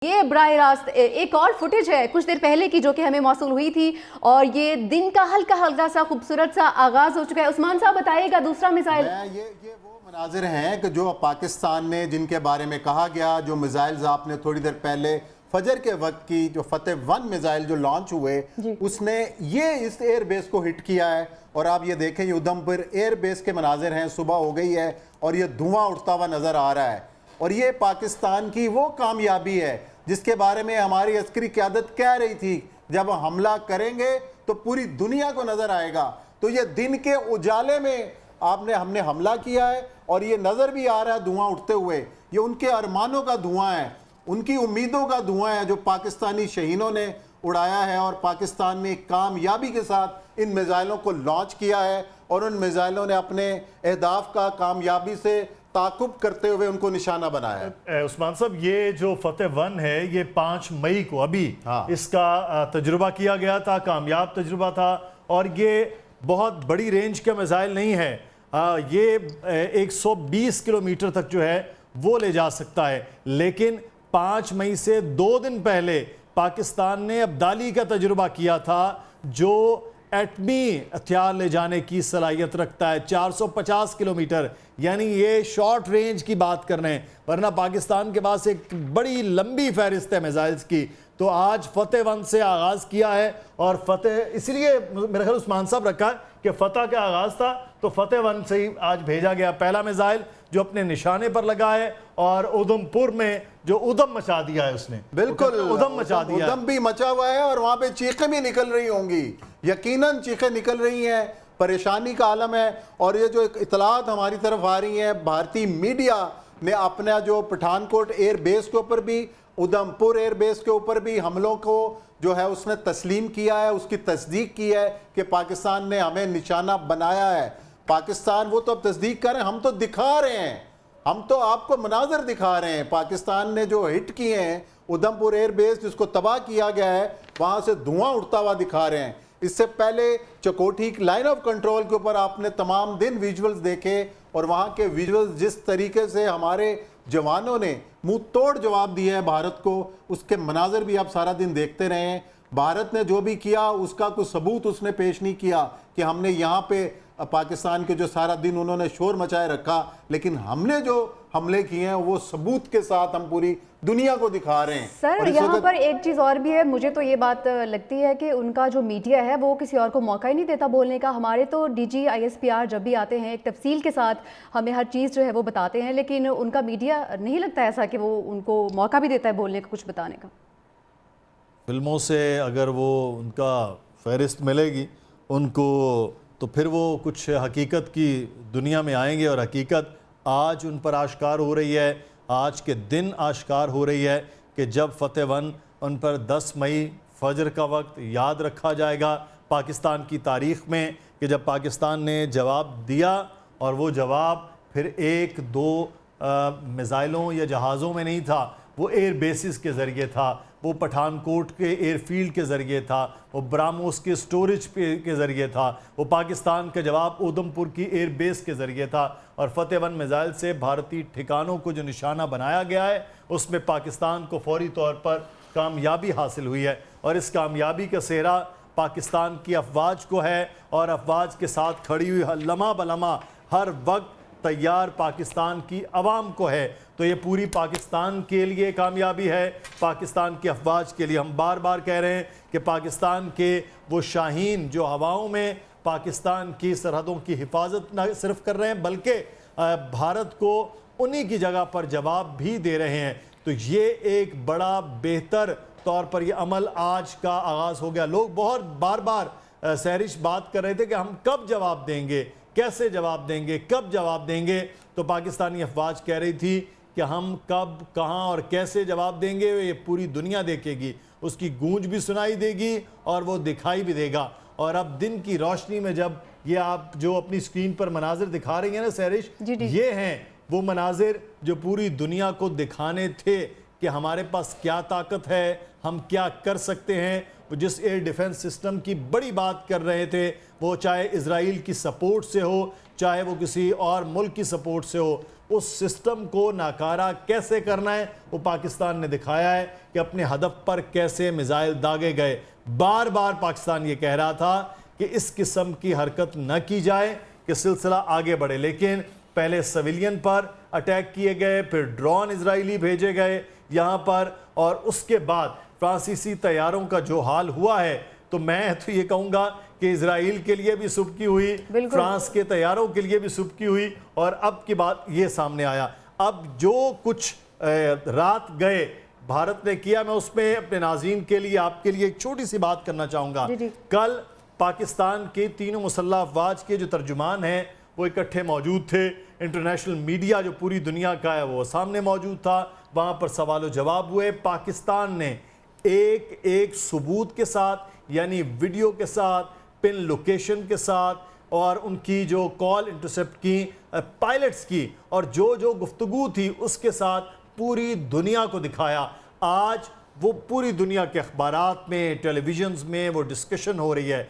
یہ براہ راست ایک اور فوٹیج ہے کچھ دیر پہلے کی جو کہ ہمیں موصول ہوئی تھی، اور یہ دن کا ہلکا ہلکا سا خوبصورت سا آغاز ہو چکا ہے۔ عثمان صاحب بتائیے گا دوسرا میزائل۔ یہ وہ مناظر ہیں کہ جو پاکستان نے جن کے بارے میں کہا گیا، جو میزائلز آپ نے تھوڑی دیر پہلے فجر کے وقت کی جو فتح 1 میزائل جو لانچ ہوئے اس نے یہ اس ایئر بیس کو ہٹ کیا ہے، اور آپ یہ دیکھیں یہ ادھمپور ایئر بیس کے مناظر ہیں، صبح ہو گئی ہے اور یہ دھواں اٹھتا ہوا نظر آ رہا ہے، اور یہ پاکستان کی وہ کامیابی ہے جس کے بارے میں ہماری عسکری قیادت کہہ رہی تھی جب ہم حملہ کریں گے تو پوری دنیا کو نظر آئے گا۔ تو یہ دن کے اجالے میں ہم نے حملہ کیا ہے، اور یہ نظر بھی آ رہا ہے دھواں اٹھتے ہوئے، یہ ان کے ارمانوں کا دھواں ہے، ان کی امیدوں کا دھواں ہے جو پاکستانی شہینوں نے اڑایا ہے، اور پاکستان نے کامیابی کے ساتھ ان میزائلوں کو لانچ کیا ہے، اور ان میزائلوں نے اپنے اہداف کا کامیابی سے تعاقب کرتے ہوئے ان کو نشانہ بنایا ہے۔ عثمان صاحب یہ جو فتح 1 ہے یہ 5 مئی کو ابھی اس کا تجربہ کیا گیا تھا، کامیاب تجربہ تھا، اور یہ بہت بڑی رینج کا میزائل نہیں ہے، یہ 120 کلومیٹر تک جو ہے وہ لے جا سکتا ہے، لیکن 5 مئی سے 2 دن پہلے پاکستان نے ابدالی کا تجربہ کیا تھا جو ایٹمی ہتھیار لے جانے کی صلاحیت رکھتا ہے، 450 کلومیٹر، یعنی یہ شارٹ رینج کی بات کر رہے ہیں، ورنہ پاکستان کے پاس ایک بڑی لمبی فہرست ہے میزائلز کی۔ تو آج فتح 1 سے آغاز کیا ہے، اور فتح اس لیے میرے خیال عثمان صاحب رکھا ہے کہ فتح کا آغاز تھا تو فتح 1 سے ہی آج بھیجا گیا پہلا میزائل جو اپنے نشانے پر لگا ہے، اور ادھمپور میں جو ادھم مچا دیا ہے اس نے، بالکل ادھم مچا دیا ہے، ادھم بھی مچا ہوا ہے، اور وہاں پہ چیخیں بھی نکل رہی ہوں گی، یقیناً چیخیں نکل رہی ہیں، پریشانی کا عالم ہے۔ اور یہ جو اطلاعات ہماری طرف آ رہی ہیں، بھارتی میڈیا نے اپنا جو پٹھان کوٹ ایئر بیس کے اوپر بھی، ادھمپور ایئر بیس کے اوپر بھی حملوں کو جو ہے اس نے تسلیم کیا ہے، اس کی تصدیق کی ہے کہ پاکستان نے ہمیں نشانہ بنایا ہے۔ پاکستان وہ تو اب تصدیق کر رہے ہیں، ہم تو دکھا رہے ہیں، ہم تو آپ کو مناظر دکھا رہے ہیں۔ پاکستان نے جو ہٹ کیے ہیں ادھمپور ایئر بیس جس کو تباہ کیا گیا ہے، وہاں سے دھواں اٹھتا ہوا دکھا رہے ہیں۔ اس سے پہلے چکوٹھی لائن آف کنٹرول کے اوپر آپ نے تمام دن ویژولز دیکھے، اور وہاں کے ویژولز جس طریقے سے ہمارے جوانوں نے منہ توڑ جواب دیا ہے بھارت کو، اس کے مناظر بھی آپ سارا دن دیکھتے رہے ہیں۔ بھارت نے جو بھی کیا اس کا کوئی ثبوت اس نے پیش نہیں کیا کہ ہم نے یہاں پہ پاکستان کے جو سارا دن انہوں نے شور مچائے رکھا، لیکن ہم نے جو حملے کیے ہیں وہ ثبوت کے ساتھ ہم پوری دنیا کو دکھا رہے ہیں۔ سر یہاں پر ایک چیز اور بھی ہے، مجھے تو یہ بات لگتی ہے کہ ان کا جو میڈیا ہے وہ کسی اور کو موقع ہی نہیں دیتا بولنے کا۔ ہمارے تو ڈی جی ISPR جب بھی آتے ہیں ایک تفصیل کے ساتھ ہمیں ہر چیز جو ہے وہ بتاتے ہیں، لیکن ان کا میڈیا نہیں لگتا ایسا کہ وہ ان کو موقع بھی دیتا ہے بولنے کا، کچھ بتانے کا۔ فلموں سے اگر وہ ان کا فہرست ملے گی ان کو تو پھر وہ کچھ حقیقت کی دنیا میں آئیں گے، اور حقیقت آج ان پر آشکار ہو رہی ہے، آج کے دن آشکار ہو رہی ہے کہ جب فتح 1 ان پر 10 مئی فجر کا وقت یاد رکھا جائے گا پاکستان کی تاریخ میں، کہ جب پاکستان نے جواب دیا، اور وہ جواب پھر 1-2 میزائلوں یا جہازوں میں نہیں تھا، وہ ایئر بیسز کے ذریعے تھا، وہ پٹھان کوٹ کے ایئر فیلڈ کے ذریعے تھا، وہ براموس کے سٹوریج کے ذریعے تھا، وہ پاکستان کا جواب ادھمپور کی ایئر بیس کے ذریعے تھا، اور فتح 1 میزائل سے بھارتی ٹھکانوں کو جو نشانہ بنایا گیا ہے اس میں پاکستان کو فوری طور پر کامیابی حاصل ہوئی ہے، اور اس کامیابی کا سہرا پاکستان کی افواج کو ہے، اور افواج کے ساتھ کھڑی ہوئی لمحہ بلمحہ ہر وقت تیار پاکستان کی عوام کو ہے۔ تو یہ پوری پاکستان کے لیے کامیابی ہے، پاکستان کی افواج کے لیے۔ ہم بار بار کہہ رہے ہیں کہ پاکستان کے وہ شاہین جو ہواؤں میں پاکستان کی سرحدوں کی حفاظت نہ صرف کر رہے ہیں بلکہ بھارت کو انہی کی جگہ پر جواب بھی دے رہے ہیں، تو یہ ایک بڑا بہتر طور پر یہ عمل آج کا آغاز ہو گیا۔ لوگ بہت بار بار سہرش بات کر رہے تھے کہ ہم کب جواب دیں گے، کیسے جواب دیں گے، کب جواب دیں گے، تو پاکستانی افواج کہہ رہی تھی کہ ہم کب، کہاں اور کیسے جواب دیں گے یہ پوری دنیا دیکھے گی، اس کی گونج بھی سنائی دے گی اور وہ دکھائی بھی دے گا۔ اور اب دن کی روشنی میں جب یہ آپ جو اپنی سکرین پر مناظر دکھا رہی ہیں نا سہرش، یہ ہیں وہ مناظر جو پوری دنیا کو دکھانے تھے کہ ہمارے پاس کیا طاقت ہے، ہم کیا کر سکتے ہیں۔ وہ جس ایئر ڈیفنس سسٹم کی بڑی بات کر رہے تھے، وہ چاہے اسرائیل کی سپورٹ سے ہو، چاہے وہ کسی اور ملک کی سپورٹ سے ہو، اس سسٹم کو ناکارہ کیسے کرنا ہے وہ پاکستان نے دکھایا ہے کہ اپنے ہدف پر کیسے میزائل داغے گئے. بار بار پاکستان یہ کہہ رہا تھا کہ اس قسم کی حرکت نہ کی جائے کہ سلسلہ آگے بڑھے, لیکن پہلے سویلین پر اٹیک کیے گئے, پھر ڈرون اسرائیلی بھیجے گئے یہاں پر, اور اس کے بعد فرانسیسی طیاروں کا جو حال ہوا ہے تو میں تو یہ کہوں گا کہ اسرائیل کے لیے بھی سبکی ہوئی, فرانس کے طیاروں کے لیے بھی سبکی ہوئی, اور اب کی بات یہ سامنے آیا. اب جو کچھ رات گئے بھارت نے کیا, میں اس میں اپنے ناظرین کے لیے آپ کے لیے ایک چھوٹی سی بات کرنا چاہوں گا. کل پاکستان کے تینوں مسلح افواج کے جو ترجمان ہیں وہ اکٹھے موجود تھے, انٹرنیشنل میڈیا جو پوری دنیا کا ہے وہ سامنے موجود تھا, وہاں پر سوال و جواب ہوئے. پاکستان نے ایک ثبوت کے ساتھ, یعنی ویڈیو کے ساتھ, پن لوکیشن کے ساتھ, اور ان کی جو کال انٹرسپٹ کی پائلٹس کی, اور جو گفتگو تھی اس کے ساتھ پوری دنیا کو دکھایا. آج وہ پوری دنیا کے اخبارات میں, ٹیلی ویژنز میں وہ ڈسکشن ہو رہی ہے.